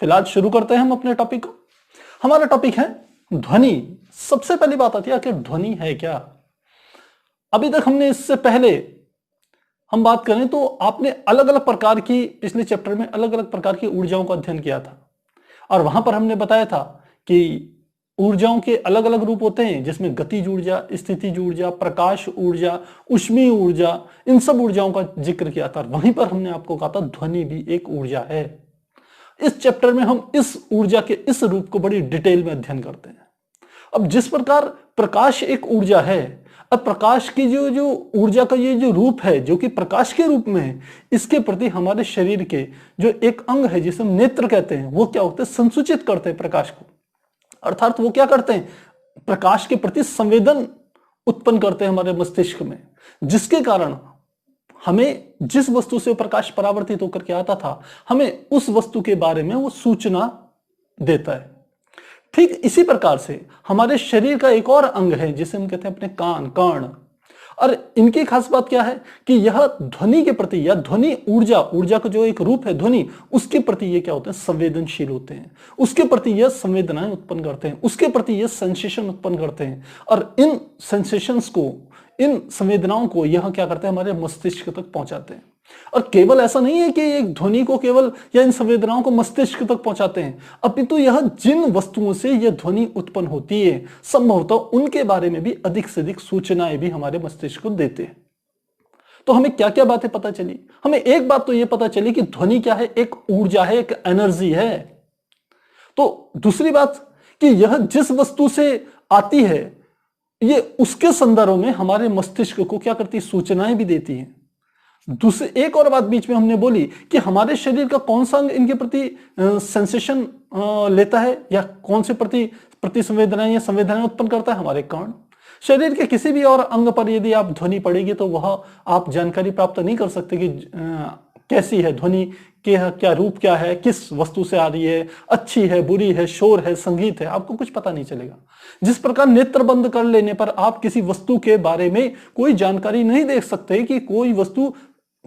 फिलहाल शुरू करते हैं हम अपने टॉपिक को। हमारा टॉपिक है ध्वनि। सबसे पहली बात आती है कि ध्वनि है क्या। अभी तक हमने इससे पहले हम बात करें तो आपने अलग अलग प्रकार की, पिछले चैप्टर में अलग अलग प्रकार की ऊर्जाओं का अध्ययन किया था और वहां पर हमने बताया था कि ऊर्जाओं के अलग अलग रूप होते हैं, जिसमें गतिज ऊर्जा, स्थितिज ऊर्जा, प्रकाश ऊर्जा, ऊष्मीय ऊर्जा, इन सब ऊर्जाओं का जिक्र किया था। वहीं पर हमने आपको कहा था ध्वनि भी एक ऊर्जा है। इस चैप्टर में हम इस ऊर्जा के इस रूप को बड़ी डिटेल में अध्ययन करते हैं। अब जिस प्रकार प्रकाश एक ऊर्जा है, अब प्रकाश की जो ऊर्जा का ये जो रूप है, जो कि प्रकाश के रूप में है, इसके प्रति हमारे शरीर के जो एक अंग है जिसे हम नेत्र कहते हैं, वो क्या होते हैं, संसूचित करते हैं प्रकाश को। अर्थात वो क्या करते हैं, प्रकाश के प्रति संवेदन उत्पन्न करते हैं हमारे मस्तिष्क में, जिसके कारण हमें जिस वस्तु से प्रकाश परावर्तित होकर के आता था, हमें उस वस्तु के बारे में वो सूचना देता है। ठीक इसी प्रकार से हमारे शरीर का एक और अंग है जिसे हम कहते हैं अपने कान, कर्ण। और इनकी खास बात क्या है कि यह ध्वनि के प्रति या ध्वनि ऊर्जा का जो एक रूप है ध्वनि, उसके प्रति ये क्या होते हैं, संवेदनशील होते हैं। उसके प्रति यह संवेदनाएं उत्पन्न करते हैं, उसके प्रति यह सेंसेशन उत्पन्न करते हैं और इन सेंसेशंस को, इन संवेदनाओं को यह क्या करते हैं, हमारे मस्तिष्क तक पहुंचाते हैं। और केवल ऐसा नहीं है कि एक ध्वनि को केवल या इन संवेदनाओं को मस्तिष्क तक पहुंचाते हैं, अपितु यह जिन वस्तुओं से यह ध्वनि उत्पन्न होती है, संभवतः उनके बारे में भी अधिक से अधिक सूचनाएं भी हमारे मस्तिष्क को देते हैं। तो हमें क्या क्या बातें पता चली? हमें एक बात तो यह पता चली कि ध्वनि क्या है, एक ऊर्जा है, एक एनर्जी है। तो दूसरी बात कि यह जिस वस्तु से आती है, ये उसके संदर्भ में हमारे मस्तिष्क को क्या करती है, सूचनाएं भी देती है। दूसरी एक और बात बीच में हमने बोली कि हमारे शरीर का कौन सा अंग इनके प्रति सेंसेशन लेता है या कौन से प्रति संवेदनाएं या संवेदनाएं उत्पन्न करता है, हमारे कर्ण। शरीर के किसी भी और अंग पर यदि आप ध्वनि पड़ेगी तो वह आप जानकारी प्राप्त नहीं कर सकते कि कैसी है ध्वनि, के क्या रूप क्या है, किस वस्तु से आ रही है, अच्छी है, बुरी है, शोर है, संगीत है, आपको कुछ पता नहीं चलेगा। जिस प्रकार नेत्र बंद कर लेने पर आप किसी वस्तु के बारे में कोई जानकारी नहीं देख सकते कि कोई वस्तु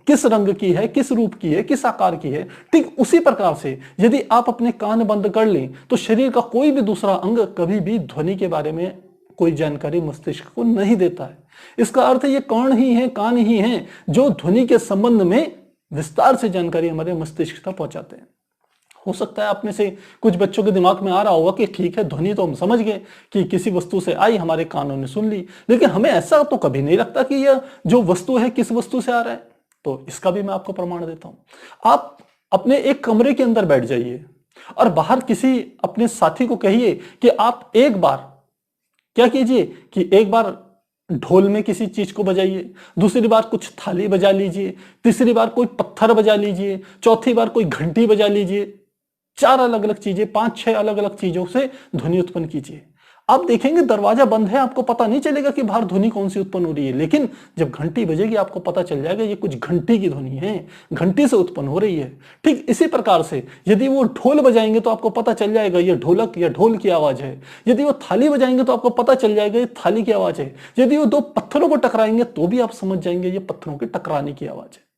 किस रंग की है, किस रूप की है, किस आकार की है, ठीक उसी प्रकार से यदि आप अपने कान बंद कर लें तो शरीर का कोई भी दूसरा अंग कभी भी ध्वनि के बारे में कोई जानकारी मस्तिष्क को नहीं देता है। इसका अर्थ ये कर्ण ही है, कान ही है जो ध्वनि के संबंध में विस्तार से जानकारी हमारे मस्तिष्क तक पहुंचाते हैं। हो सकता है आप में से कुछ बच्चों के दिमाग में आ रहा होगा कि ठीक है, ध्वनि तो हम समझ गए कि किसी वस्तु से आई, हमारे कानों ने सुन ली, लेकिन हमें ऐसा तो कभी नहीं लगता कि यह जो वस्तु है किस वस्तु से आ रहा है। तो इसका भी मैं आपको प्रमाण देता हूं। आप अपने एक कमरे के अंदर बैठ जाइए और बाहर किसी अपने साथी को कहिए कि आप एक बार क्या कीजिए कि एक बार ढोल में किसी चीज को बजाइए, दूसरी बार कुछ थाली बजा लीजिए, तीसरी बार कोई पत्थर बजा लीजिए, चौथी बार कोई घंटी बजा लीजिए। 4 अलग अलग चीजें, 5-6 अलग अलग चीजों से ध्वनि उत्पन्न कीजिए। आप देखेंगे दरवाजा बंद है, आपको पता नहीं चलेगा कि बाहर ध्वनि कौन सी उत्पन्न हो रही है, लेकिन जब घंटी बजेगी आपको पता चल जाएगा ये कुछ घंटी की ध्वनि है, घंटी से उत्पन्न हो रही है। ठीक इसी प्रकार से यदि वो ढोल बजाएंगे तो आपको पता चल जाएगा ये ढोलक या ढोल की आवाज है। यदि वो थाली बजाएंगे तो आपको पता चल जाएगा ये थाली की आवाज है। यदि वो 2 पत्थरों को टकराएंगे तो भी आप समझ जाएंगे ये पत्थरों के टकराने की आवाज है।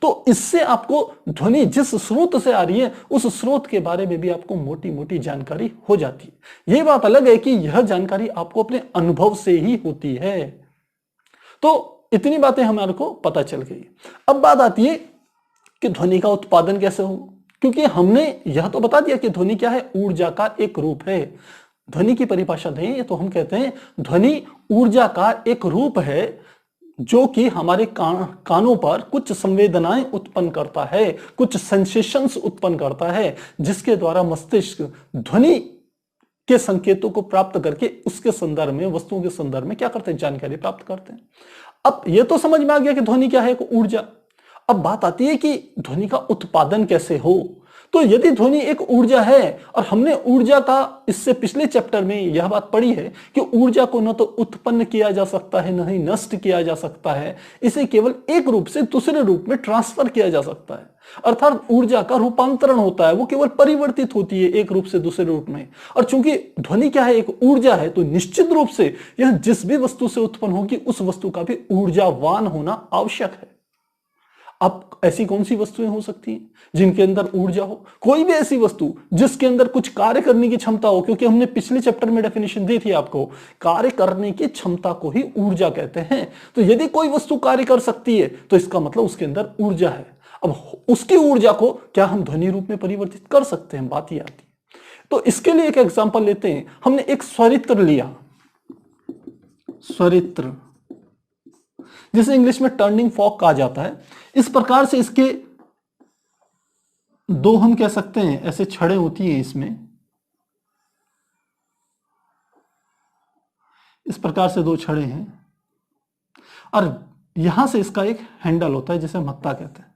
तो इससे आपको ध्वनि जिस स्रोत से आ रही है उस स्रोत के बारे में भी आपको मोटी मोटी जानकारी हो जाती है। यह बात अलग है कि यह जानकारी आपको अपने अनुभव से ही होती है। तो इतनी बातें हमारे को पता चल गई। अब बात आती है कि ध्वनि का उत्पादन कैसे हो, क्योंकि हमने यह तो बता दिया कि ध्वनि क्या है, ऊर्जा का एक रूप है। ध्वनि की परिभाषा दें तो हम कहते हैं ध्वनि ऊर्जा का एक रूप है जो कि हमारे कानों पर कुछ संवेदनाएं उत्पन्न करता है, कुछ सेंसेशंस उत्पन्न करता है, जिसके द्वारा मस्तिष्क ध्वनि के संकेतों को प्राप्त करके उसके संदर्भ में, वस्तुओं के संदर्भ में क्या करते हैं, जानकारी प्राप्त करते हैं। अब यह तो समझ में आ गया कि ध्वनि क्या है, एक ऊर्जा। अब बात आती है कि ध्वनि का उत्पादन कैसे हो। तो यदि ध्वनि एक ऊर्जा है और हमने ऊर्जा का इससे पिछले चैप्टर में यह बात पढ़ी है कि ऊर्जा को न तो उत्पन्न किया जा सकता है न ही नष्ट किया जा सकता है, इसे केवल एक रूप से दूसरे रूप में ट्रांसफर किया जा सकता है। अर्थात ऊर्जा का रूपांतरण होता है, वो केवल परिवर्तित होती है एक रूप से दूसरे रूप में। और चूंकि ध्वनि क्या है, एक ऊर्जा है, तो निश्चित रूप से यह जिस भी वस्तु से उत्पन्न होगी उस वस्तु का भी ऊर्जावान होना आवश्यक है। अब ऐसी कौन सी वस्तुएं हो सकती हैं जिनके अंदर ऊर्जा हो? कोई भी ऐसी वस्तु जिसके अंदर कुछ कार्य करने की क्षमता हो, क्योंकि हमने पिछले चैप्टर में डेफिनेशन दी थी आपको, कार्य करने की क्षमता को ही ऊर्जा कहते हैं। तो यदि कोई वस्तु कार्य कर सकती है तो इसका मतलब उसके अंदर ऊर्जा है। अब उसकी ऊर्जा को क्या हम ध्वनि रूप में परिवर्तित कर सकते हैं? बात ये आती है। तो इसके लिए एक एग्जांपल लेते हैं। हमने एक स्वरित्र लिया, स्वरित्र जिसे इंग्लिश में टर्निंग फॉर्क कहा जाता है। इस प्रकार से इसके दो हम कह सकते हैं ऐसे छड़ें होती हैं इसमें, इस प्रकार से दो छड़े हैं और यहां से इसका एक हैंडल होता है जिसे हत्था कहते हैं।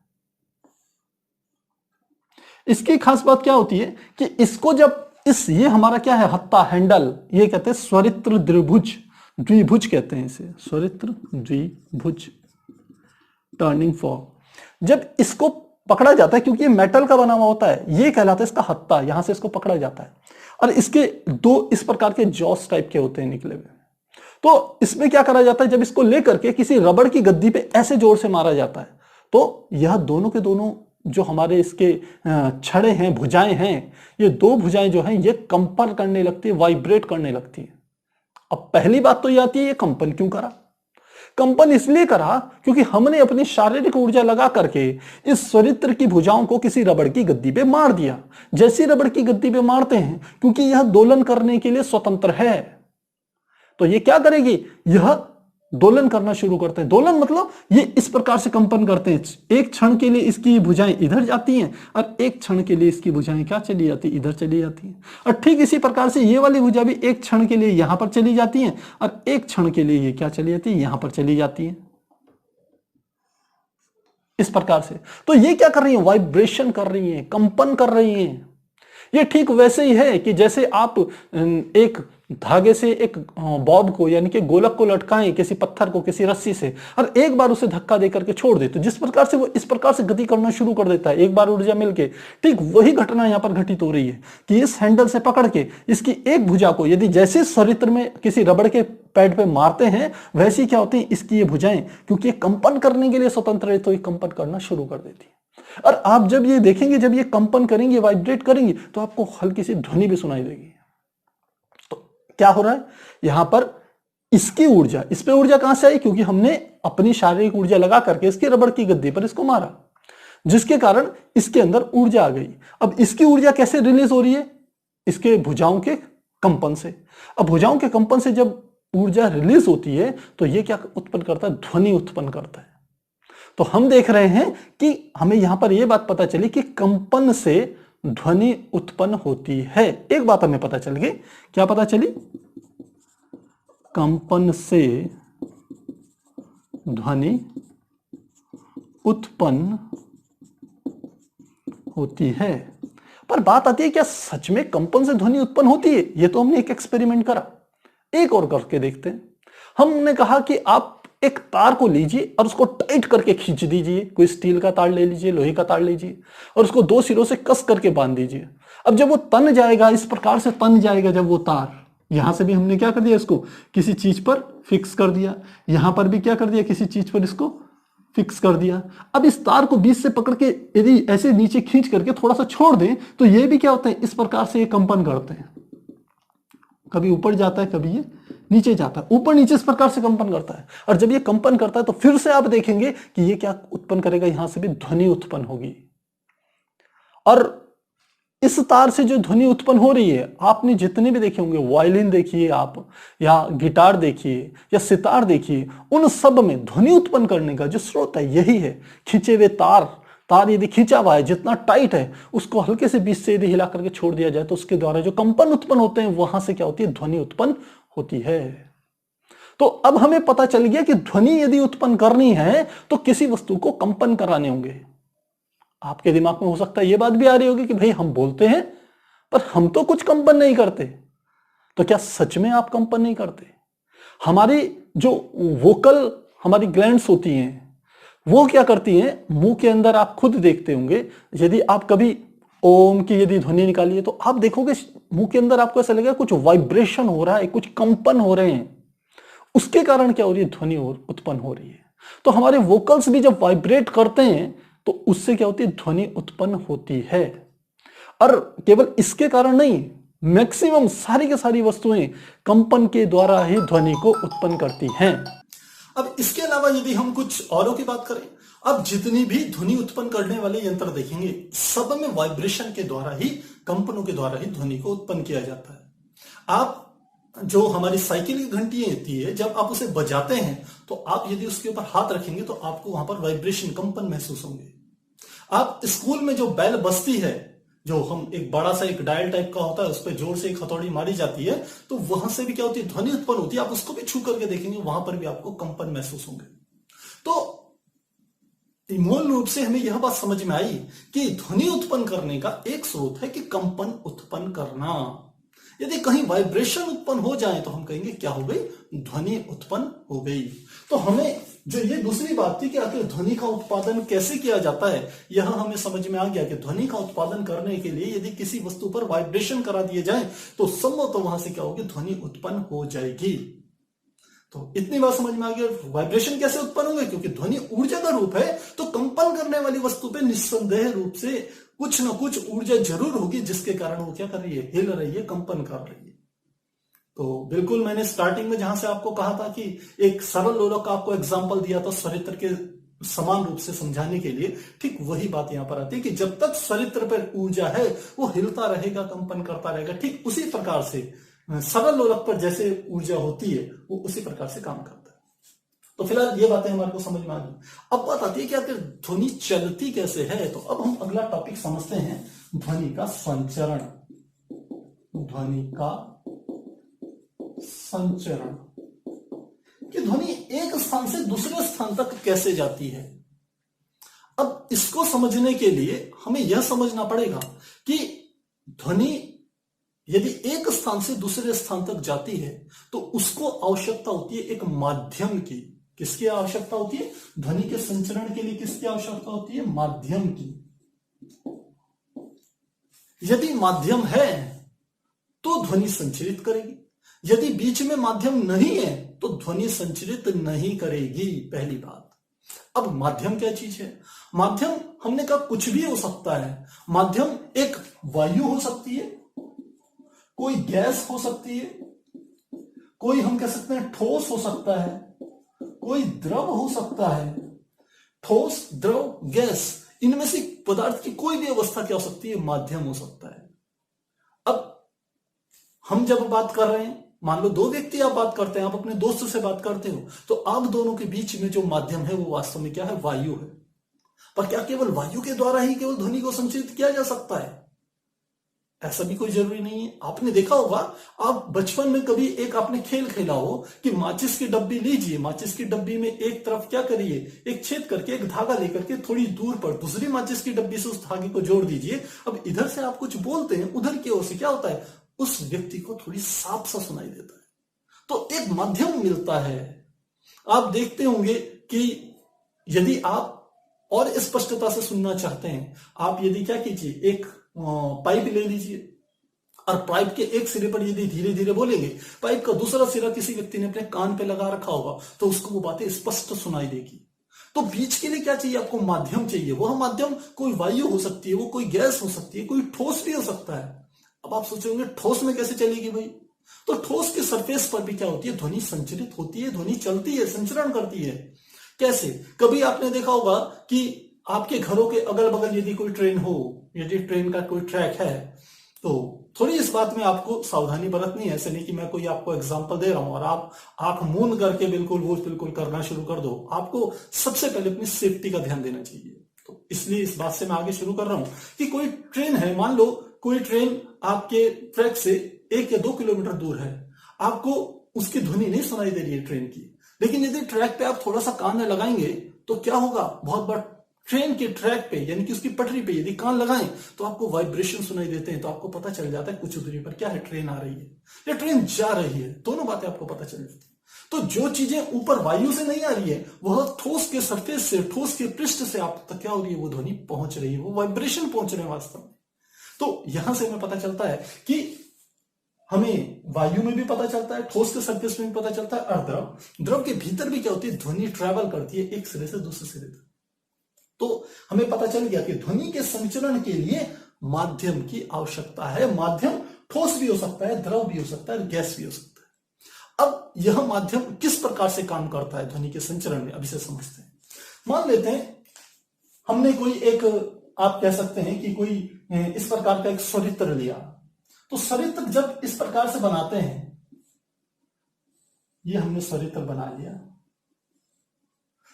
इसकी खास बात क्या होती है कि इसको जब ये हमारा क्या है, हत्था, हैंडल, ये कहते हैं स्वरित्र द्विभुज, द्विभुज कहते हैं इसे, स्वरित्र द्विभुज टर्निंग फॉर्क। जब इसको पकड़ा जाता है, क्योंकि ये मेटल का बना हुआ होता है, ये कहलाता है इसका हत्था, यहां से इसको पकड़ा जाता है और इसके दो इस प्रकार के जॉस टाइप के होते हैं निकले हुए। तो इसमें क्या करा जाता है, जब इसको लेकर के किसी रबड़ की गद्दी पे ऐसे जोर से मारा जाता है तो यह दोनों के दोनों जो हमारे इसके छड़े हैं, भुजाएं हैं, ये दो भुजाएं जो हैं ये कंपन करने लगती है, वाइब्रेट करने लगती है। अब पहली बात तो ये आती है, ये कंपन क्यों करा? कंपन इसलिए करा क्योंकि हमने अपनी शारीरिक ऊर्जा लगा करके इस स्वरित्र की भुजाओं को किसी रबड़ की गद्दी पे मार दिया। जैसी रबड़ की गद्दी पे मारते हैं, क्योंकि यह दोलन करने के लिए स्वतंत्र है, तो ये क्या करेगी, यह दोलन करना शुरू करते हैं। दोलन मतलब ये इस प्रकार से कंपन करते हैं। एक क्षण के लिए इसकी भुजाएं इधर जाती हैं और एक क्षण के लिए इसकी भुजाएं क्या चली जाती, इधर चली जाती हैं। और ठीक इसी प्रकार से ये वाली भुजा भी एक क्षण के लिए यहां पर चली जाती हैं और एक क्षण के लिए ये क्या चली जाती है, यहां पर चली जाती है, इस प्रकार से। तो ये क्या कर रही है, वाइब्रेशन कर रही है, कंपन कर रही है। ये ठीक वैसे ही है कि जैसे आप एक धागे से एक बॉब को यानी कि गोलक को लटकाएं किसी पत्थर को किसी रस्सी से और एक बार उसे धक्का देकर के छोड़ दे, तो जिस प्रकार से वो इस प्रकार से गति करना शुरू कर देता है, एक बार ऊर्जा मिलके, ठीक वही घटना यहां पर घटित हो रही है कि इस हैंडल से पकड़ के इसकी एक भुजा को यदि जैसे स्वरित्र में किसी रबड़ के पैड पे मारते हैं, वैसे क्या होती है इसकी ये भुजाएं, क्योंकि ये कंपन करने के लिए स्वतंत्र है तो ये कंपन करना शुरू कर देती है। और आप जब ये देखेंगे, जब ये कंपन करेंगे, वाइब्रेट करेंगे, तो आपको हल्की सी ध्वनि भी सुनाई देगी। क्या हो रहा है यहां पर, इसकी ऊर्जा, इस पे ऊर्जा कहां से आई, क्योंकि हमने अपनी शारीरिक ऊर्जा लगा करके इसके रबड़ की गद्दी पर इसको मारा, जिसके कारण इसके अंदर ऊर्जा आ गई। अब इसकी ऊर्जा कैसे रिलीज हो रही है, इसके भुजाओं के कंपन से। अब भुजाओं के कंपन से जब ऊर्जा रिलीज होती है तो यह क्या उत्पन्न करता है, ध्वनि उत्पन्न करता है। तो हम देख रहे हैं कि हमें यहां पर यह बात पता चली कि कंपन से ध्वनि उत्पन्न होती है। एक बात हमें पता चल गई, क्या पता चली, कंपन से ध्वनि उत्पन्न होती है। पर बात आती है क्या सच में कंपन से ध्वनि उत्पन्न होती है? ये तो हमने एक एक्सपेरिमेंट करा, एक और करके देखते हैं। हमने कहा कि आप एक तार को लीजिए और उसको टाइट करके खींच दीजिए, कोई स्टील का तार ले लीजिए, लोहे का तार लीजिए और उसको दो सिरों से कस करके बांध दीजिए। अब जब वो तन जाएगा, इस प्रकार से तन जाएगा, जब वो तार, यहां से भी हमने क्या कर दिया, इसको किसी चीज पर फिक्स कर दिया, यहां पर भी क्या कर दिया, किसी चीज पर इसको फिक्स कर दिया। अब इस तार को बीच से पकड़ के यदि ऐसे नीचे खींच करके थोड़ा सा छोड़ दें तो ये भी क्या होता है, इस प्रकार से ये कंपन करते हैं, कभी ऊपर जाता है, कभी ये नीचे जाता है, ऊपर नीचे इस प्रकार से कंपन करता है। और जब ये कंपन करता है तो फिर से आप देखेंगे कि ये क्या उत्पन्न करेगा, यहां से भी ध्वनि उत्पन्न होगी। और इस तार से जो ध्वनि उत्पन्न हो रही है, आपने जितने भी देखे होंगे, वायलिन देखिए आप, या गिटार देखिए, या सितार देखिए, उन सब में ध्वनि उत्पन्न करने का जो स्रोत है यही है, खींचे हुए तार यदि खींचा हुआ है, जितना टाइट है, उसको हल्के से बीच से यदि हिला करके छोड़ दिया जाए तो उसके द्वारा जो कंपन उत्पन्न होते हैं, वहां से क्या होती है, ध्वनि उत्पन्न होती है। तो अब हमें पता चल गया कि ध्वनि यदि उत्पन्न करनी है तो किसी वस्तु को कंपन कराने होंगे। आपके दिमाग में हो सकता है यह बात भी आ रही होगी कि भाई हम बोलते हैं पर हम तो कुछ कंपन नहीं करते, तो क्या सच में आप कंपन नहीं करते? हमारी जो वोकल हमारी ग्लैंड्स होती हैं वो क्या करती हैं, मुंह के अंदर आप खुद देखते होंगे, यदि आप कभी ओम की यदि ध्वनि निकालिए तो आप देखोगे मुंह के अंदर आपको ऐसा लगेगा कुछ वाइब्रेशन हो रहा है, कुछ कंपन हो रहे हैं। उसके कारण क्या हो रही है, ध्वनि उत्पन्न हो रही है। तो हमारे वोकल्स भी जब वाइब्रेट करते हैं तो उससे क्या होती है, ध्वनि उत्पन्न होती है। और केवल इसके कारण नहीं, मैक्सिमम सारी की सारी वस्तुएं कंपन के द्वारा ही ध्वनि को उत्पन्न करती हैं। अब इसके अलावा यदि हम कुछ औरों की बात करें, अब जितनी भी ध्वनि उत्पन्न करने वाले यंत्र देखेंगे सब में वाइब्रेशन के द्वारा ही, कंपनों के द्वारा ही ध्वनि को उत्पन्न किया जाता है। आप जो हमारी साइकिल की घंटी होती है, जब आप उसे बजाते हैं तो आप यदि उसके ऊपर हाथ रखेंगे तो आपको वहां पर वाइब्रेशन, कंपन महसूस होंगे। आप स्कूल में जो बेल बजती है, जो हम एक बड़ा सा एक डायल टाइप का होता है, उस पर जोर से एक हथौड़ी मारी जाती है तो वहां से भी क्या होती है, ध्वनि उत्पन्न होती है। आप उसको भी छू करके देखेंगे, वहां पर भी आपको कंपन महसूस होंगे। तो मूल रूप से हमें यह बात समझ में आई कि ध्वनि उत्पन्न करने का एक स्रोत है कि कंपन उत्पन्न करना। यदि कहीं वाइब्रेशन उत्पन्न हो जाए तो हम कहेंगे क्या हो गई, ध्वनि उत्पन्न हो गई। तो हमें जो ये दूसरी बात थी कि आखिर ध्वनि का उत्पादन कैसे किया जाता है, यह हमें समझ में आ गया कि ध्वनि का उत्पादन करने के लिए यदि किसी वस्तु पर वाइब्रेशन करा दिए जाए तो संभव तो वहां से क्या होगी, ध्वनि उत्पन्न हो जाएगी। तो इतनी बात समझ में आ गया वाइब्रेशन कैसे उत्पन्न होंगे, क्योंकि ध्वनि ऊर्जा का रूप है तो कंपन करने वाली वस्तु पे निस्संदेह रूप से कुछ ना कुछ ऊर्जा जरूर होगी जिसके कारण वो क्या कर रही है, हिल रही है, कंपन कर रही है। तो बिल्कुल मैंने स्टार्टिंग में जहां से आपको कहा था कि एक सरल लोलक का आपको एग्जांपल दिया था स्वरित्र के समान रूप से समझाने के लिए, ठीक वही बात यहां पर आती है कि जब तक स्वरित्र पर ऊर्जा है वो हिलता रहेगा, कंपन करता रहेगा। ठीक उसी प्रकार से सरल लोलक पर जैसे ऊर्जा होती है वो उसी प्रकार से काम करता है। तो फिलहाल ये बातें हमारे को समझ में आ गई। अब बात आती है कि आखिर ध्वनि चलती कैसे है। तो अब हम अगला टॉपिक समझते हैं, ध्वनि का संचरण। ध्वनि का संचरण, कि ध्वनि एक स्थान से दूसरे स्थान तक कैसे जाती है। अब इसको समझने के लिए हमें यह समझना पड़ेगा कि ध्वनि यदि एक स्थान से दूसरे स्थान तक जाती है तो उसको आवश्यकता होती है एक माध्यम की। किसकी आवश्यकता होती है, ध्वनि के संचरण के लिए किसकी आवश्यकता होती है, माध्यम की। यदि माध्यम है तो ध्वनि संचरित करेगी, यदि बीच में माध्यम नहीं है तो ध्वनि संचरित नहीं करेगी, पहली बात। अब माध्यम क्या चीज है, माध्यम हमने कहा कुछ भी हो सकता है। माध्यम एक वायु हो सकती है, कोई गैस हो सकती है, कोई हम कह सकते हैं ठोस हो सकता है, कोई द्रव हो सकता है। ठोस, द्रव, गैस, इनमें से पदार्थ की कोई भी अवस्था क्या हो सकती है, माध्यम हो सकता है। अब हम जब बात कर रहे हैं, मान लो दो व्यक्ति आप बात करते हैं, आप अपने दोस्त से बात करते हो, तो आप दोनों के बीच में जो माध्यम है वो वास्तव में क्या है, वायु है। पर क्या केवल वायु के द्वारा ही केवल ध्वनि को संचरित किया जा सकता है, ऐसा भी कोई जरूरी नहीं है। आपने देखा होगा, आप बचपन में कभी एक आपने खेल खेला हो कि माचिस की डब्बी लीजिए, माचिस की डब्बी में एक तरफ क्या करिए, एक छेद करके एक धागा लेकर के थोड़ी दूर पर दूसरी माचिस की डब्बी से उस धागे को जोड़ दीजिए। अब इधर से आप कुछ बोलते हैं, उधर की ओर से क्या होता है, उस व्यक्ति को थोड़ी साफ सा सुनाई देता है, तो एक माध्यम मिलता है। आप देखते होंगे कि यदि आप और स्पष्टता से सुनना चाहते हैं, आप यदि क्या कीजिए, एक पाइप ले लीजिए और पाइप के एक सिरे पर यदि धीरे धीरे बोलेंगे, पाइप का दूसरा सिरा किसी व्यक्ति ने अपने कान पे लगा रखा होगा तो उसको वो बातें स्पष्ट सुनाई देगी। तो बीच के लिए क्या चाहिए, आपको माध्यम चाहिए। वह माध्यम कोई वायु हो सकती है, वो कोई गैस हो सकती है, कोई ठोस भी हो सकता है। अब आप सोचेंगे ठोस में कैसे चलेगी भाई, तो ठोस के सरफेस पर भी क्या होती है, ध्वनि संचरित होती है, ध्वनि चलती है, संचरण करती है। कैसे, कभी आपने देखा होगा कि आपके घरों के अगल बगल यदि कोई ट्रेन हो, यदि ट्रेन का कोई ट्रैक है, तो थोड़ी इस बात में आपको सावधानी बरतनी है। ऐसे नहीं कि मैं कोई आपको एग्जांपल दे रहा हूं और आप आंख मूंद करके बिल्कुल करना शुरू कर दो। आपको सबसे पहले अपनी सेफ्टी का ध्यान देना चाहिए। तो इसलिए इस बात से मैं आगे शुरू कर रहा हूं कि कोई ट्रेन है, मान लो कोई ट्रेन आपके ट्रैक से 1 या 2 किलोमीटर दूर है, आपको उसकी ध्वनि नहीं सुनाई दे रही है ट्रेन की, लेकिन यदि ट्रैक पे आप थोड़ा सा कान लगाएंगे तो क्या होगा, बहुत बड़ा ट्रेन के ट्रैक पे यानी कि उसकी पटरी पे यदि कान लगाएं तो आपको वाइब्रेशन सुनाई देते हैं, तो आपको पता चल जाता है कुछ दूरी पर क्या है, ट्रेन आ रही है या ट्रेन जा रही है। दोनों बातें आपको पता चल जाती है। तो जो चीजें ऊपर वायु से नहीं आ रही है, वह ठोस के सरफेस से, ठोस के पृष्ठ से आप तक क्या हो रही है, वो ध्वनि पहुंच रही है, वो वाइब्रेशन पहुंच रहे हैं वास्तव में। तो यहां से हमें पता चलता है कि हमें वायु में भी पता चलता है, ठोस के सरफेस में भी पता चलता है, और द्रव के भीतर भी क्या होती है, ध्वनि ट्रैवल करती है एक सिरे से दूसरे सिरे तक। तो हमें पता चल गया कि ध्वनि के संचरण के लिए माध्यम की आवश्यकता है। माध्यम ठोस भी हो सकता है, द्रव भी हो सकता है, गैस भी हो सकता है। अब यह माध्यम किस प्रकार से काम करता है ध्वनि के संचरण में, अब इसे समझते हैं। मान लेते हैं हमने कोई एक, आप कह सकते हैं कि कोई इस प्रकार का एक स्वरित्र लिया, तो स्वरित्र जब इस प्रकार से बनाते हैं, ये हमने स्वरित्र बना लिया,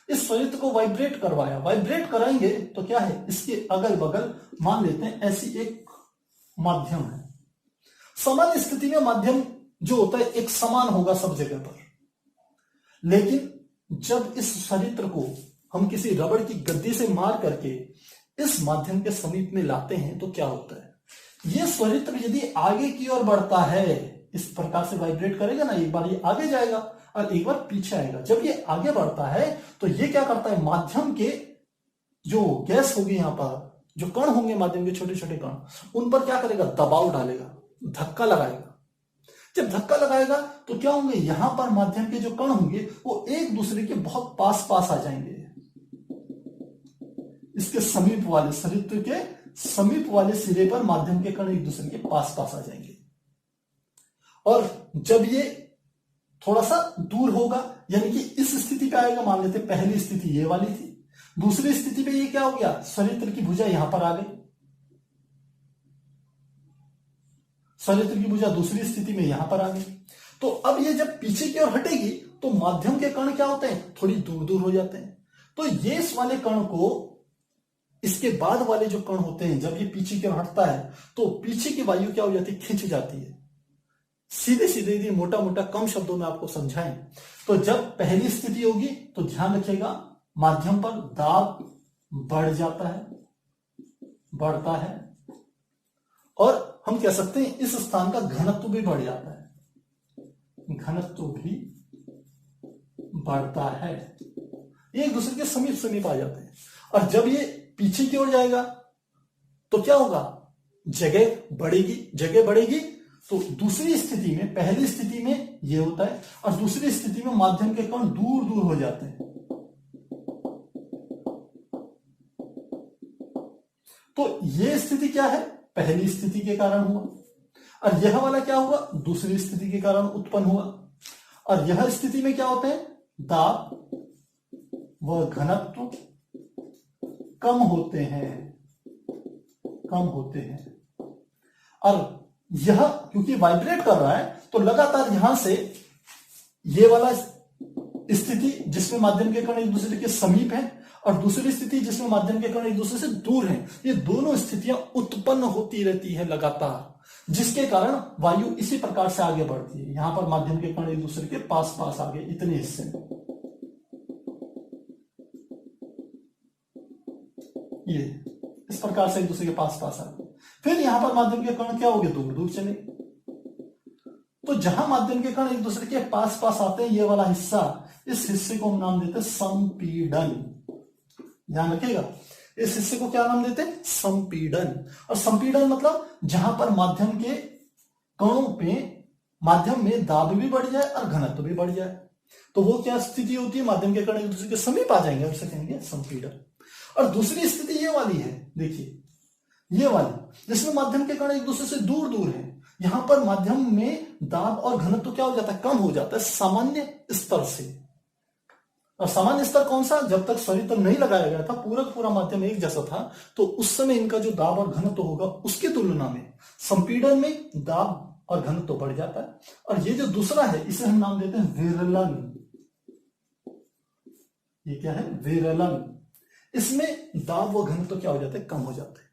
इस स्वरित्र को वाइब्रेट करवाया, वाइब्रेट कराएंगे तो क्या है, इसके अगल बगल मान लेते हैं ऐसी एक माध्यम है। सामान्य स्थिति में माध्यम जो होता है एक समान होगा सब जगह पर, लेकिन जब इस स्वरित्र को हम किसी रबड़ की गद्दी से मार करके इस माध्यम के समीप में लाते हैं तो क्या होता है, यह स्वरित्र यदि आगे की ओर बढ़ता है, इस प्रकार से वाइब्रेट करेगा ना, एक बार ये आगे जाएगा और एक बार पीछे आएगा। जब ये आगे बढ़ता है तो ये क्या करता है, माध्यम के जो गैस होगी, यहां पर जो कण होंगे माध्यम के छोटे छोटे कण, उन पर क्या करेगा, दबाव डालेगा, धक्का लगाएगा। जब धक्का लगाएगा तो क्या होंगे, यहां पर माध्यम के जो कण होंगे वो एक दूसरे के बहुत पास पास आ जाएंगे, इसके समीप वाले स्वरित्र के समीप वाले सिरे पर माध्यम के कण एक दूसरे के पास पास आ जाएंगे। और जब ये थोड़ा सा दूर होगा, यानी कि इस स्थिति पे आएगा, मान लेते पहली स्थिति ये वाली थी, दूसरी स्थिति पे ये क्या हो गया, स्वरित्र की भुजा यहां पर आ गई, स्वरित्र की भुजा दूसरी स्थिति में यहां पर आ गई। तो अब ये जब पीछे की ओर हटेगी तो माध्यम के कण क्या होते हैं, थोड़ी दूर दूर हो जाते हैं। तो ये इस वाले कण को, इसके बाद वाले जो कण होते हैं, जब ये पीछे की ओर हटता है तो पीछे की वायु क्या हो जाती है, खिंच जाती है। सीधे सीधे यदि मोटा मोटा कम शब्दों में आपको समझाएं तो जब पहली स्थिति होगी तो ध्यान रखिएगा, माध्यम पर दाब बढ़ जाता है, बढ़ता है, और हम कह सकते हैं इस स्थान का घनत्व भी बढ़ जाता है, घनत्व भी बढ़ता है, ये एक दूसरे के समीप समीप आ जाते हैं। और जब ये पीछे की ओर जाएगा तो क्या होगा, जगह बढ़ेगी, जगह बढ़ेगी तो दूसरी स्थिति में, पहली स्थिति में ये होता है और दूसरी स्थिति में माध्यम के कण दूर दूर हो जाते हैं। तो ये स्थिति क्या है, पहली स्थिति के कारण हुआ, और यह वाला क्या हुआ, दूसरी स्थिति के कारण उत्पन्न हुआ। और यह स्थिति में क्या होते हैं, दाब व घनत्व कम होते हैं, कम होते हैं। और यह क्योंकि वाइब्रेट कर रहा है तो लगातार यहां से ये वाला स्थिति जिसमें माध्यम के कण एक दूसरे के समीप हैं और दूसरी स्थिति जिसमें माध्यम के कण एक दूसरे से दूर हैं, ये दोनों स्थितियां उत्पन्न होती रहती है लगातार, जिसके कारण वायु इसी प्रकार से आगे बढ़ती है। यहां पर माध्यम के कण एक दूसरे के पास पास आ गए इतने हिस्से में, ये इस प्रकार से एक दूसरे के पास पास आ गए। फिर यहां पर माध्यम के कण क्या हो गए, दूर दूर चले। तो जहां माध्यम के कण एक दूसरे के पास पास आते हैं, ये वाला हिस्सा, इस हिस्से को हम नाम देते हैं संपीड़न। ध्यान रखिएगा, इस हिस्से को क्या नाम देते हैं, संपीड़न। और संपीड़न मतलब जहां पर माध्यम के कणों पे, माध्यम में दाब भी बढ़ जाए और घनत्व भी बढ़ जाए, तो वो क्या स्थिति होती है, माध्यम के कण एक दूसरे के समीप आ जाएंगे, उसे कहेंगे संपीड़न। और दूसरी स्थिति ये वाली है, देखिए ये वाली, जिसमें माध्यम के कण एक दूसरे से दूर दूर है, यहां पर माध्यम में दाब और घनत्व क्या हो जाता है, कम हो जाता है सामान्य स्तर से। और सामान्य स्तर कौन सा, जब तक स्वरित्र नहीं लगाया गया था, पूरा पूरा माध्यम एक जैसा था, तो उस समय इनका जो दाब और घनत्व होगा उसकी तुलना में संपीड़न में दाब और घनत्व बढ़ जाता है। और ये जो दूसरा है, इसे हम नाम देते हैं विरलन। ये क्या है, विरलन। इसमें दाब व घनत्व क्या हो जाता है, कम हो जाते हैं।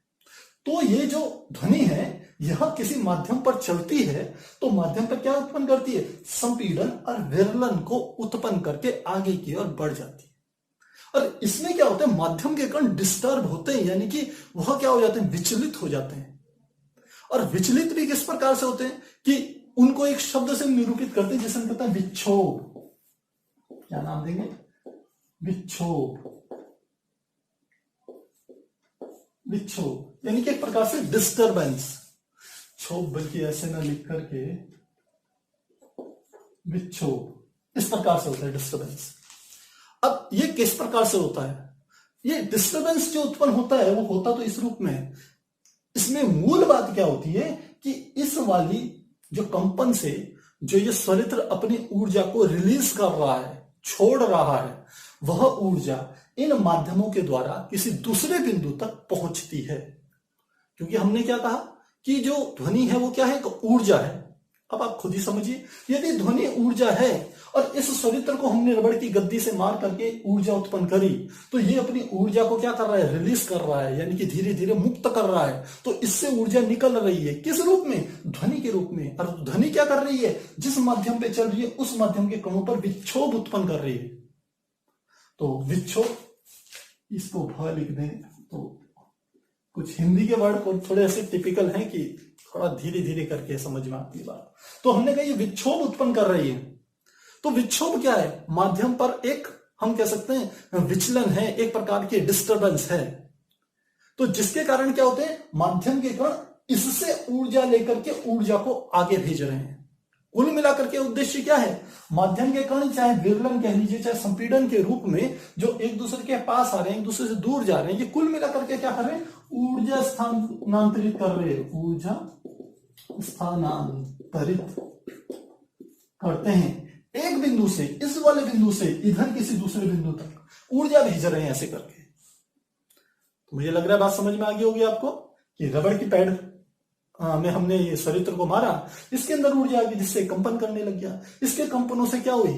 तो ये जो ध्वनि है, यह किसी माध्यम पर चलती है तो माध्यम पर क्या उत्पन्न करती है, संपीड़न और विरलन को उत्पन्न करके आगे की ओर बढ़ जाती है। और इसमें क्या होता है, माध्यम के कण डिस्टर्ब होते हैं, यानी कि वह क्या हो जाते हैं, विचलित हो जाते हैं। और विचलित भी किस प्रकार से होते हैं कि उनको एक शब्द से निरूपित करते हैं जिसे हम कहते हैं विक्षोभ। क्या नाम देंगे, विक्षोभ। विक्षोभ यानी कि एक प्रकार से डिस्टर्बेंस। क्षोभ, बल्कि ऐसे ना लिख करके विक्षोभ, इस प्रकार से होता है डिस्टर्बेंस। अब ये किस प्रकार से होता है? ये डिस्टर्बेंस जो उत्पन्न होता है वो होता तो इस रूप में है। इसमें मूल बात क्या होती है कि इस वाली जो कंपन से जो ये स्वरित्र अपनी ऊर्जा को रिलीज कर रहा है, छोड़ रहा है, वह ऊर्जा इन माध्यमों के द्वारा किसी दूसरे बिंदु तक पहुंचती है। क्योंकि हमने क्या कहा कि जो ध्वनि है वो क्या है? एक ऊर्जा है। अब आप खुद ही समझिए, यदि ध्वनि ऊर्जा है और इस स्वरित्र को हमने रबड़ की गद्दी से मार करके ऊर्जा उत्पन्न करी, तो ये अपनी ऊर्जा को क्या कर रहा है? रिलीज कर रहा है, यानी कि धीरे धीरे मुक्त कर रहा है। तो इससे ऊर्जा निकल रही है, किस रूप में? ध्वनि के रूप में। और ध्वनि क्या कर रही है? जिस माध्यम पे चल रही है उस माध्यम के कणों पर विक्षोभ उत्पन्न कर रही है। तो विक्षोभ, इसको भ लिख दें तो कुछ हिंदी के वर्ड थोड़े ऐसे टिपिकल हैं कि थोड़ा धीरे धीरे करके समझ में आती है बात। तो हमने कहा ये विक्षोभ उत्पन्न कर रही है। तो विक्षोभ क्या है? माध्यम पर एक, हम कह सकते हैं विचलन है, एक प्रकार की डिस्टर्बेंस है। तो जिसके कारण क्या होते हैं? माध्यम के कण इससे ऊर्जा लेकर के ऊर्जा को आगे भेज रहे हैं। कुल मिलाकर के उद्देश्य क्या है? माध्यम के कण चाहे विरलन कह लीजिए, चाहे संपीड़न के रूप में जो एक दूसरे के पास आ रहे हैं, एक दूसरे से दूर जा रहे हैं, ये कुल मिलाकर के क्या कर रहे हैं? ऊर्जा स्थानांतरित कर रहे हैं, ऊर्जा स्थानांतरित करते हैं एक बिंदु से, इस वाले बिंदु से इधर किसी दूसरे बिंदु तक ऊर्जा भेज रहे हैं ऐसे करके। तो मुझे लग रहा है बात समझ में आ गई होगी आपको कि रबड़ की पैड में हमने ये स्वरित्र को मारा, इसके अंदर ऊर्जा आ गई जिससे कंपन करने लग गया। इसके कंपनों से क्या हुई?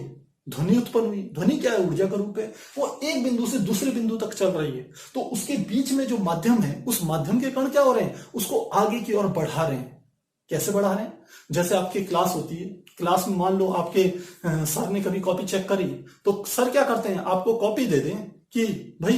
ध्वनि उत्पन्न हुई। ध्वनि क्या है? ऊर्जा का रूप है। वो एक बिंदु से दूसरे बिंदु तक चल रही है। तो उसके बीच में जो माध्यम है, उस माध्यम के कण क्या हो रहे हैं? उसको आगे की ओर बढ़ा रहे हैं। कैसे बढ़ा रहे हैं? जैसे आपकी क्लास होती है, क्लास में मान लो आपके सर ने कभी कॉपी चेक करी, तो सर क्या करते हैं? आपको कॉपी दे दें कि भाई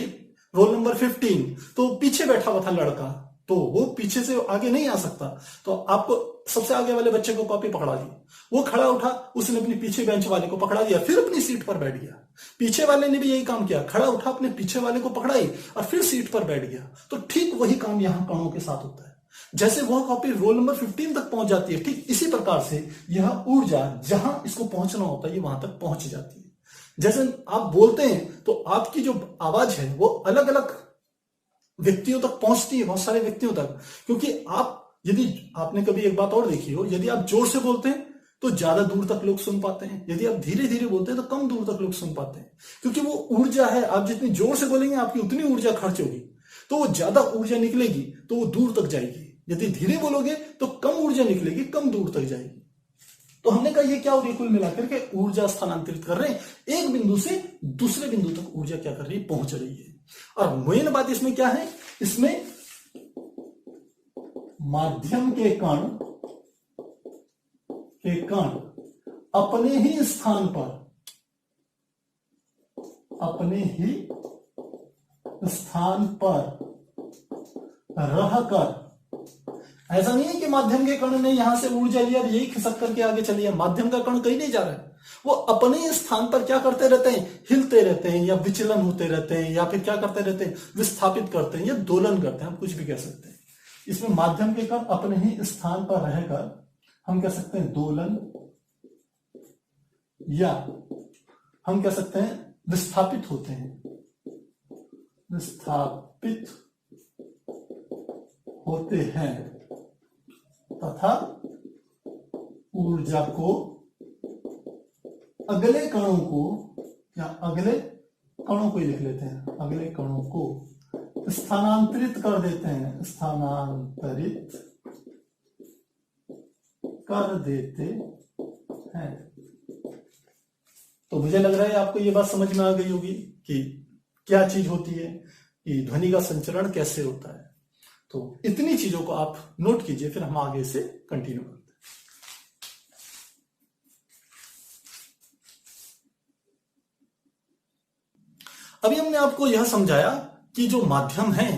रोल नंबर 15, तो पीछे बैठा हुआ था लड़का, तो वो पीछे से आगे नहीं आ सकता, तो आपको सबसे आगे वाले बच्चे को कॉपी पकड़ा दी। वो खड़ा उठा, उसने अपनी पीछे बेंच वाले को पकड़ा दिया, फिर अपनी सीट पर बैठ गया। पीछे वाले ने भी यही काम किया, खड़ा उठा, अपने पीछे वाले को पकड़ाई और फिर सीट पर बैठ गया। तो ठीक वही काम यहां कणों के साथ होता है। जैसे वह कॉपी रोल नंबर 15 तक पहुंच जाती है, ठीक इसी प्रकार से यह ऊर्जा जहां इसको पहुंचना होता है ये वहां तक पहुंच जाती है। जैसे आप बोलते हैं तो आपकी जो आवाज है वो अलग अलग व्यक्तियों तक पहुंचती है, बहुत सारे व्यक्तियों तक। क्योंकि आप, यदि आपने कभी एक बात और देखी हो, यदि आप जोर से बोलते हैं तो ज्यादा दूर तक लोग सुन पाते हैं, यदि आप धीरे धीरे बोलते हैं तो कम दूर तक लोग सुन पाते हैं। क्योंकि वो ऊर्जा है, आप जितनी जोर से बोलेंगे आपकी उतनी ऊर्जा खर्च होगी, तो वो ज्यादा ऊर्जा निकलेगी तो वो दूर तक जाएगी। यदि धीरे बोलोगे तो कम ऊर्जा निकलेगी, कम दूर तक जाएगी। तो हमने कहा ये क्या हो रही है? कुल मिलाकर के ऊर्जा स्थानांतरित कर रहे हैं, एक बिंदु से दूसरे बिंदु तक ऊर्जा क्या कर रही है? पहुंच रही है। और मेन बात इसमें क्या है? इसमें माध्यम के कण अपने ही स्थान पर रहकर, ऐसा नहीं है कि माध्यम के कण ने यहां से ऊर्जा लिया और यही खिसक करके आगे चली है। माध्यम का कण कहीं नहीं जा रहा है, वो अपने स्थान पर क्या करते रहते हैं? हिलते रहते हैं, या विचलन होते रहते हैं, या फिर क्या करते रहते हैं? विस्थापित करते हैं, या दोलन करते हैं, हम कुछ भी कह सकते हैं। इसमें माध्यम के कण अपने ही स्थान पर रहकर हम कह सकते हैं दोलन, या हम कह सकते हैं विस्थापित होते हैं, विस्थापित होते हैं तथा ऊर्जा को अगले कणों को, या अगले कणों को ही लिख लेते हैं, अगले कणों को स्थानांतरित कर देते हैं, स्थानांतरित कर देते हैं। तो मुझे लग रहा है आपको ये बात समझ में आ गई होगी कि क्या चीज होती है, कि ध्वनि का संचरण कैसे होता है। तो इतनी चीजों को आप नोट कीजिए, फिर हम आगे से कंटिन्यू करते हैं। अभी हमने आपको यह समझाया कि जो माध्यम है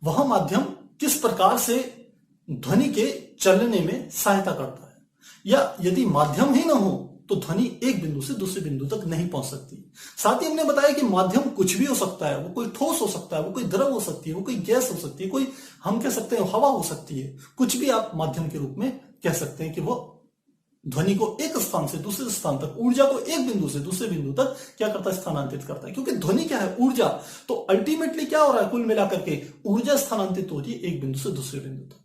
वह माध्यम किस प्रकार से ध्वनि के चलने में सहायता करता है, या यदि माध्यम ही ना हो तो ध्वनि एक बिंदु से दूसरे बिंदु तक नहीं पहुंच सकती। साथ ही हमने बताया कि माध्यम कुछ भी हो सकता है, वो कोई ठोस हो सकता है, वो कोई द्रव हो सकती है, वो कोई गैस हो सकती है, कोई हम कह सकते हैं हवा हो सकती है, कुछ भी आप माध्यम के रूप में कह सकते हैं कि वो ध्वनि को एक स्थान से दूसरे स्थान तक, ऊर्जा को एक बिंदु से दूसरे बिंदु तक क्या करता है, स्थानांतरित करता है। क्योंकि ध्वनि क्या है, ऊर्जा। तो अल्टीमेटली क्या हो रहा है, कुल मिलाकर के ऊर्जा स्थानांतरित हो रही है एक बिंदु से दूसरे बिंदु तक।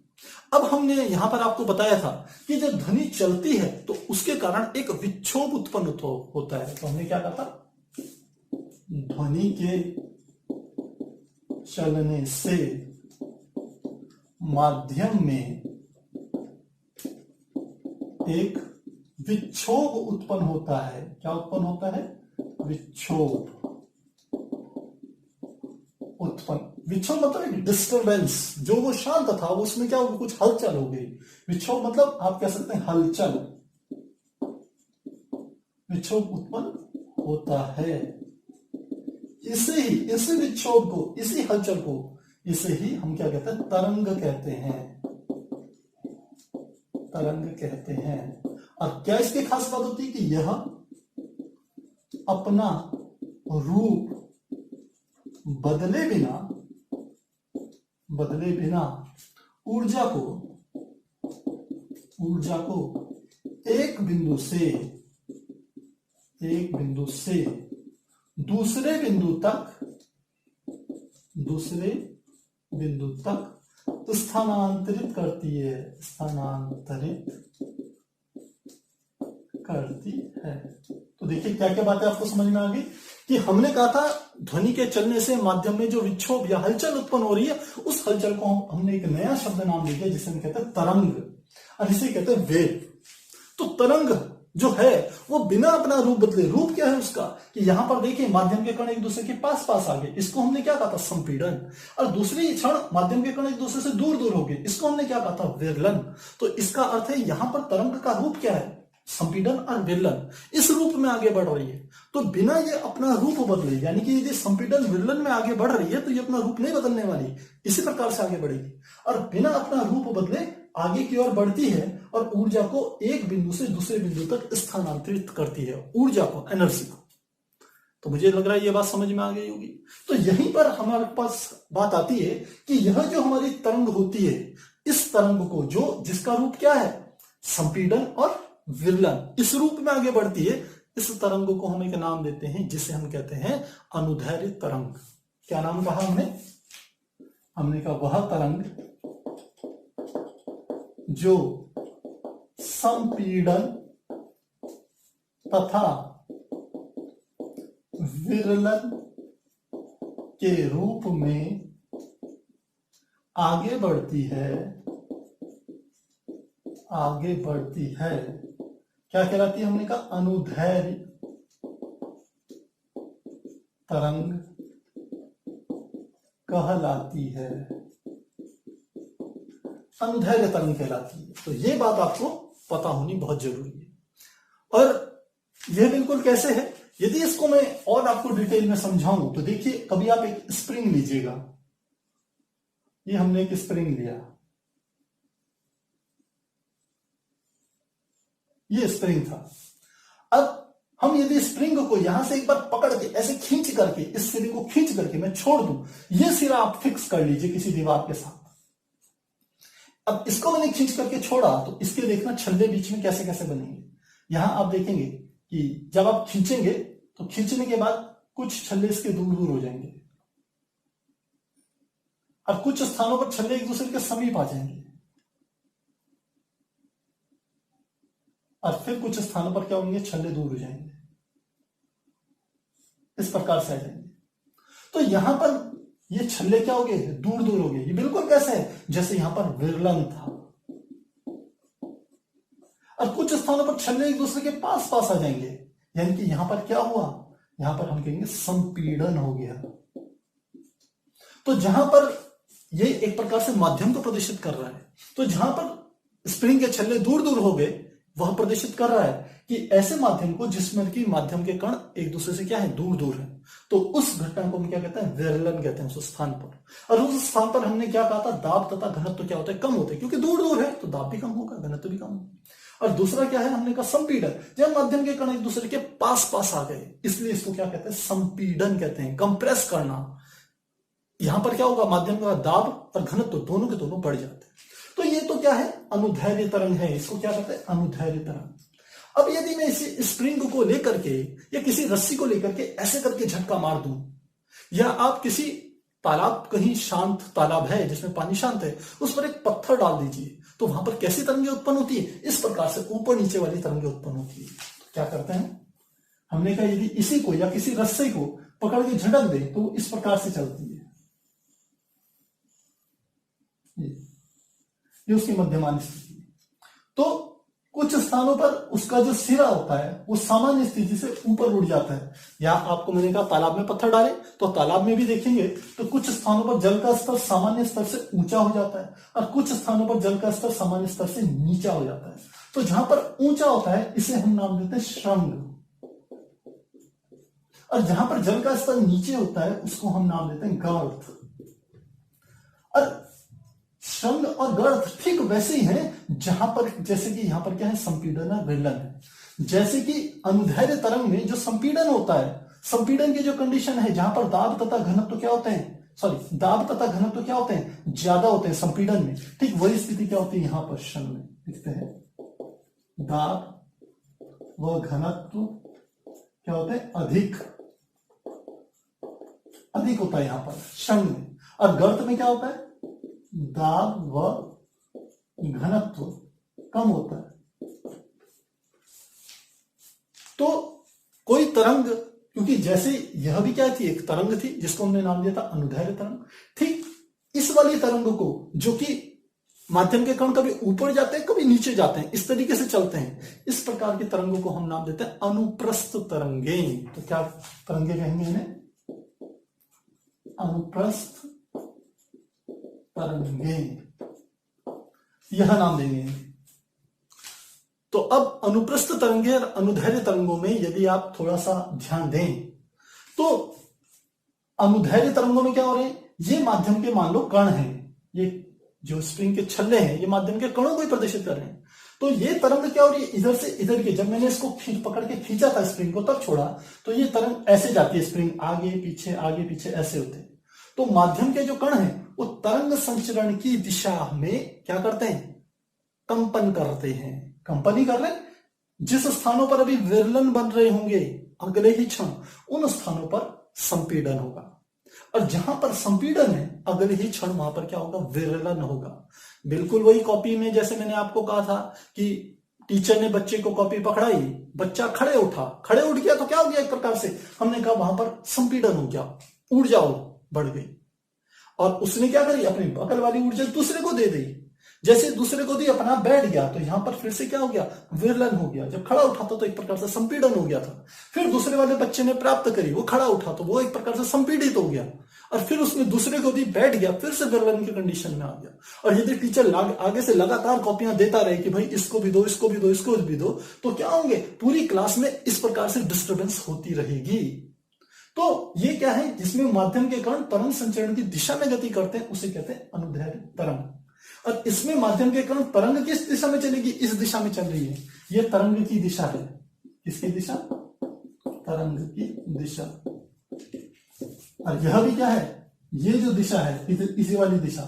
अब हमने यहां पर आपको बताया था कि जब ध्वनि चलती है तो उसके कारण एक विक्षोभ उत्पन्न होता है। तो हमने क्या कहा था, ध्वनि के चलने से माध्यम में एक विक्षोभ उत्पन्न होता है। क्या उत्पन्न होता है, विक्षोभ उत्पन्न। विक्षोभ मतलब एक डिस्टरबेंस, जो वो शांत था वो उसमें क्या हो, कुछ हलचल हो गई। विक्षोभ मतलब आप कह सकते हैं हलचल, विक्षोभ उत्पन्न होता है। इसी विक्षोभ को, इसी हलचल को, इसे ही हम क्या कहते हैं, तरंग कहते हैं, तरंग कहते हैं। और क्या इसकी खास बात होती है कि यह अपना रूप बदले बिना ऊर्जा को एक बिंदु से दूसरे बिंदु तक स्थानांतरित करती है। तो देखिए क्या क्या बातें आपको समझ में आ गई कि हमने कहा था ध्वनि के चलने से माध्यम में जो विक्षोभ या हलचल उत्पन्न हो रही है, उस हलचल को हमने एक नया शब्द नाम दिया जिसे हम कहते हैं तरंग, और इसे कहते हैं वेव। तो तरंग जो है वो बिना अपना रूप बदले, रूप क्या है उसका कि यहां पर देखिए माध्यम के कण एक दूसरे के पास आ गए, इसको हमने क्या कहा था, संपीड़न। और दूसरी क्षण माध्यम के कण एक दूसरे से दूर हो गए, इसको हमने क्या कहा था, विरलन। तो इसका अर्थ है यहां पर तरंग का रूप क्या है, संपीड़न और विरलन, इस रूप में आगे बढ़ रही है। तो बिना ये अपना रूप बदले, यानी कि यदि संपीड़न विरलन में आगे बढ़ रही है तो ये अपना रूप नहीं बदलने वाली, इसी प्रकार से आगे बढ़ेगी। और बिना अपना रूप बदले आगे की ओर बढ़ती है और ऊर्जा को एक बिंदु से दूसरे बिंदु तक स्थानांतरित करती है, ऊर्जा को, एनर्जी को। तो मुझे लग रहा है ये बात समझ में आ गई होगी। तो यहीं पर हमारे पास बात आती है कि यह जो हमारी तरंग होती है, इस तरंग को जिसका रूप क्या है, संपीड़न और विरलन, इस रूप में आगे बढ़ती है, इस तरंग को हम एक नाम देते हैं जिसे हम कहते हैं अनुदैर्ध्य तरंग। क्या नाम कहा हमने कहा वह तरंग जो संपीड़न तथा विरलन के रूप में आगे बढ़ती है, क्या कहलाती है, हमने कहा अनुदैर्ध्य तरंग कहलाती है, अनुदैर्ध्य तरंग कहलाती है। तो ये बात आपको पता होनी बहुत जरूरी है। और यह बिल्कुल कैसे है, यदि इसको मैं और आपको डिटेल में समझाऊं तो देखिए, कभी आप एक स्प्रिंग लीजिएगा, ये हमने एक स्प्रिंग लिया, ये स्प्रिंग था। अब हम यदि स्प्रिंग को यहां से एक बार पकड़ के ऐसे खींच करके, इस सिरे को खींच करके मैं छोड़ दूं, ये सिरा आप फिक्स कर लीजिए किसी दीवार के साथ। अब इसको मैंने खींच करके छोड़ा तो इसके देखना छल्ले बीच में कैसे कैसे बनेंगे। यहां आप देखेंगे कि जब आप खींचेंगे तो खींचने के बाद कुछ छल्ले इसके दूर दूर हो जाएंगे और कुछ स्थानों पर छल्ले एक दूसरे के समीप आ जाएंगे और फिर कुछ स्थानों पर क्या होंगे, छल्ले दूर हो जाएंगे, इस प्रकार से आ जाएंगे। तो यहां पर ये छल्ले क्या हो गए, दूर दूर हो गए। ये बिल्कुल कैसे है, जैसे यहां पर विरलन था। और कुछ स्थानों पर छल्ले एक दूसरे के पास आ जाएंगे, यानी कि यहां पर क्या हुआ, यहां पर हम कहेंगे संपीड़न हो गया। तो जहां पर ये एक प्रकार से माध्यम को प्रदर्शित कर रहा है, तो जहां पर स्प्रिंग के छल्ले दूर दूर हो गए वह प्रदर्शित कर रहा है कि ऐसे माध्यम को जिसमें कि माध्यम के कण एक दूसरे से क्या है, दूर दूर है, तो उस घटना को हम क्या कहते हैं, विरलन कहते हैं उस स्थान पर। और उस स्थान पर हमने क्या कहा था, दाब तथा घनत्व क्या होता है, कम होते हैं, क्योंकि दूर दूर है तो दाब भी कम होगा, घनत्व भी कम होगा। और दूसरा क्या है, हमने कहा संपीडन, जब माध्यम के कण एक दूसरे के पास पास आ गए, इसलिए इसको क्या कहते हैं, संपीडन कहते हैं, कंप्रेस करना। यहां पर क्या होगा, माध्यम का दाब और घनत्व दोनों के दोनों बढ़ जाते हैं। तो ये तो क्या है, अनुदैर्ध्य तरंग है, इसको क्या कहते हैं, अनुदैर्ध्य तरंग। अब यदि मैं इसी स्प्रिंग को लेकर के या किसी रस्सी को लेकर के ऐसे करके झटका मार दूं, या आप किसी तालाब, कहीं शांत तालाब है जिसमें पानी शांत है, उस पर एक पत्थर डाल दीजिए, तो वहां पर कैसी तरंगे उत्पन्न होती है, इस प्रकार से ऊपर नीचे वाली तरंगे उत्पन्न होती है। तो क्या करते हैं, हमने कहा यदि इसी को या किसी रस्सी को पकड़ के झटक दे तो इस प्रकार से चलती है, ये उसकी मध्यमान स्थिति है। तो कुछ स्थानों पर उसका जो सिरा होता है वो सामान्य स्थिति से ऊपर उड़ जाता है। या आपको मैंने कहा तालाब में पत्थर डाले, तो तालाब में भी देखेंगे तो कुछ स्थानों पर जल का स्तर सामान्य स्तर से ऊंचा हो जाता है और कुछ स्थानों पर जल का स्तर सामान्य स्तर से नीचा हो जाता है। तो जहां पर ऊंचा होता है इसे हम नाम देते हैं श्रृंग, और जहां पर जल का स्तर नीचे होता है उसको हम नाम देते हैं गर्त। और श्रृंग और गर्त ठीक वैसे ही हैं जहां पर, जैसे कि यहां पर क्या है, संपीड़न और विरलन है। जैसे कि अनुदैर्ध्य तरंग में जो संपीड़न होता है, संपीड़न की जो कंडीशन है जहां पर दाब तथा घनत्व क्या होते हैं, दाब तथा घनत्व क्या होते हैं, ज्यादा होते हैं संपीड़न में, ठीक वही स्थिति क्या होती है यहां पर श्रृंग में। लिखते हैं दाब व घनत्व क्या होते हैं, अधिक होता है यहां पर श्रृंग में। और गर्त में क्या होता है, दाब व घनत्व कम होता है। तो कोई तरंग, क्योंकि जैसे यह भी क्या थी, एक तरंग थी जिसको हमने नाम दिया था अनुदैर्ध्य तरंग, ठीक इस वाली तरंग को जो कि माध्यम के कण कभी ऊपर जाते हैं कभी नीचे जाते हैं, इस तरीके से चलते हैं, इस प्रकार की तरंगों को हम नाम देते हैं अनुप्रस्थ तरंगे। तो क्या तरंगे कहेंगे इन्हें, अनुप्रस्थ तरंगे, यह नाम देंगे। तो अब अनुप्रस्थ तरंगे और अनुदैर्ध्य तरंगों में यदि आप थोड़ा सा ध्यान दें तो अनुदैर्ध्य तरंगों में क्या हो रहे हैं, ये माध्यम के मान लो कण हैं, ये जो स्प्रिंग के छल्ले हैं ये माध्यम के कणों को ही प्रदर्शित कर रहे हैं। तो ये तरंग क्या हो रही है, इधर से इधर के, जब मैंने इसको पकड़ के खींचा था स्प्रिंग को तब छोड़ा, तो ये तरंग ऐसे जाती है, स्प्रिंग आगे पीछे ऐसे होते हैं। तो माध्यम के जो कण हैं वो तरंग संचरण की दिशा में क्या करते हैं, कंपन करते हैं, कंपन ही कर रहे हैं। जिस स्थानों पर अभी विरलन बन रहे होंगे अगले ही क्षण उन स्थानों पर संपीड़न होगा, और जहां पर संपीड़न है अगले ही क्षण वहां पर क्या होगा, विरलन होगा। बिल्कुल वही कॉपी में जैसे मैंने आपको कहा था कि टीचर ने बच्चे को कॉपी पकड़ाई, बच्चा खड़े उठ गया, तो क्या हो गया, एक प्रकार से हमने कहा वहां पर संपीड़न हो गया, ऊर्जा बढ़ गई, और उसने क्या करी, अपनी बगल वाली ऊर्जा दूसरे को दे दी। जैसे दूसरे को दी अपना बैठ गया, तो यहां पर फिर से क्या हो गया, विरलन हो गया। जब खड़ा उठा तो एक प्रकार से संपीड़न हो गया था। फिर दूसरे वाले बच्चे ने प्राप्त करी, वो खड़ा उठा तो वो एक प्रकार से संपीड़ित हो गया, और फिर उसने दूसरे को दी, बैठ गया, फिर से विरलन की कंडीशन में आ गया। और यदि टीचर आगे से लगातार कॉपियां देता रहे कि भाई इसको भी दो, इसको भी दो, इसको भी दो, तो क्या होंगे, पूरी क्लास में इस प्रकार से डिस्टर्बेंस होती रहेगी। तो ये क्या है, जिसमें माध्यम के कण तरंग संचरण की दिशा में गति करते हैं उसे कहते हैं अनुदैर्ध्य तरंग। और इसमें माध्यम के कण तरंग किस दिशा में चलेगी, इस दिशा में चल रही है, ये तरंग की दिशा है। किसकी दिशा, तरंग की दिशा। और यह भी क्या है, ये जो दिशा है इसी वाली दिशा,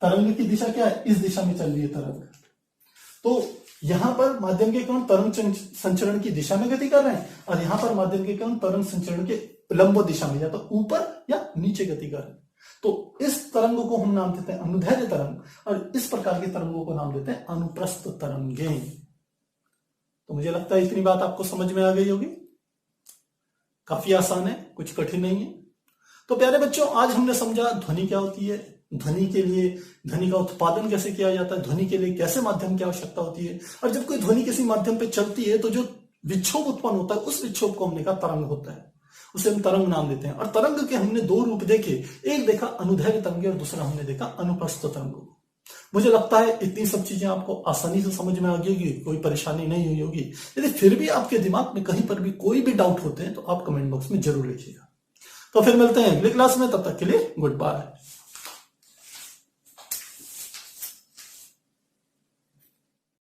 तरंग की दिशा क्या है, इस दिशा में चल रही है तरंग। तो यहां पर माध्यम के कण तरंग संचरण की दिशा में गति कर रहे हैं, और यहां पर माध्यम के कण तरंग संचरण के लंबवत दिशा में, या तो ऊपर या नीचे गति कर रहे हैं। तो इस तरंग को हम नाम देते हैं अनुदैर्ध्य तरंग, और इस प्रकार के तरंगों को नाम देते हैं अनुप्रस्थ तरंगे। तो मुझे लगता है इतनी बात आपको समझ में आ गई होगी, काफी आसान है, कुछ कठिन नहीं है। तो प्यारे बच्चों, आज हमने समझा ध्वनि क्या होती है, ध्वनि के लिए ध्वनि का उत्पादन कैसे किया जाता है, ध्वनि के लिए कैसे माध्यम की आवश्यकता होती है, और जब कोई ध्वनि किसी माध्यम पे चलती है तो जो विक्षोभ उत्पन्न होता है उस विक्षोभ को हमने कहा तरंग होता है, उसे हम तरंग नाम देते हैं। और तरंग के हमने दो रूप देखे, एक देखा अनुदैर्ध्य तरंग और दूसरा हमने देखा अनुप्रस्थ तरंग। मुझे लगता है इतनी सब चीजें आपको आसानी से समझ में आ गई होगी, कोई परेशानी नहीं हुई होगी। यदि फिर भी आपके दिमाग में कहीं पर भी कोई भी डाउट होते हैं तो आप कमेंट बॉक्स में जरूर लिखिएगा। तो फिर मिलते हैं अगली क्लास में, तब तक के लिए गुड बाय।